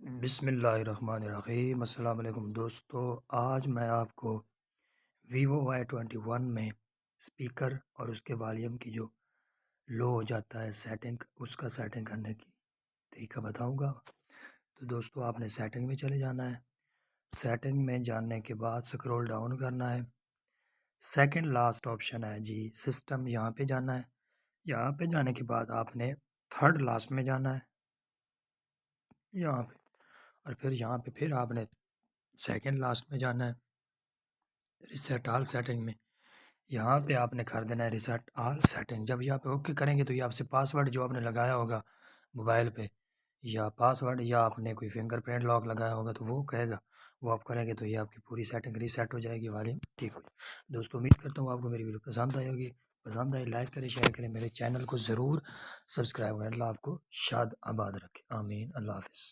بسم اللہ الرحمن الرحیم۔ السلام علیکم دوستو، آج میں آپ کو ویوو Y21 میں اسپیکر اور اس کے والیوم کی جو لو ہو جاتا ہے سیٹنگ، اس کا سیٹنگ کرنے کی طریقہ بتاؤں گا۔ تو دوستو آپ نے سیٹنگ میں چلے جانا ہے۔ سیٹنگ میں جانے کے بعد سکرول ڈاؤن کرنا ہے، سیکنڈ لاسٹ آپشن ہے جی سسٹم، یہاں پہ جانا ہے۔ یہاں پہ جانے کے بعد آپ نے تھرڈ لاسٹ میں جانا ہے یہاں پہ، اور پھر یہاں پہ پھر آپ نے سیکنڈ لاسٹ میں جانا ہے ریسیٹ آل سیٹنگ میں۔ یہاں پہ آپ نے کر دینا ہے ریسیٹ آل سیٹنگ۔ جب یہاں پہ اوکے کریں گے تو یہ آپ سے پاس ورڈ جو آپ نے لگایا ہوگا موبائل پہ، یا پاس ورڈ یا آپ نے کوئی فنگر پرنٹ لاک لگایا ہوگا تو وہ کہے گا، وہ آپ کریں گے تو یہ آپ کی پوری سیٹنگ ریسیٹ ہو جائے گی، والیوم ٹھیک ہو جائے۔ دوستو امید کرتا ہوں آپ کو میری ویڈیو پسند آئی ہوگی، پسند آئی لائک کریں، شیئر کریں، میرے چینل کو ضرور سبسکرائب کریں۔ اللہ آپ کو شاد آباد رکھے، آمین، اللہ حافظ۔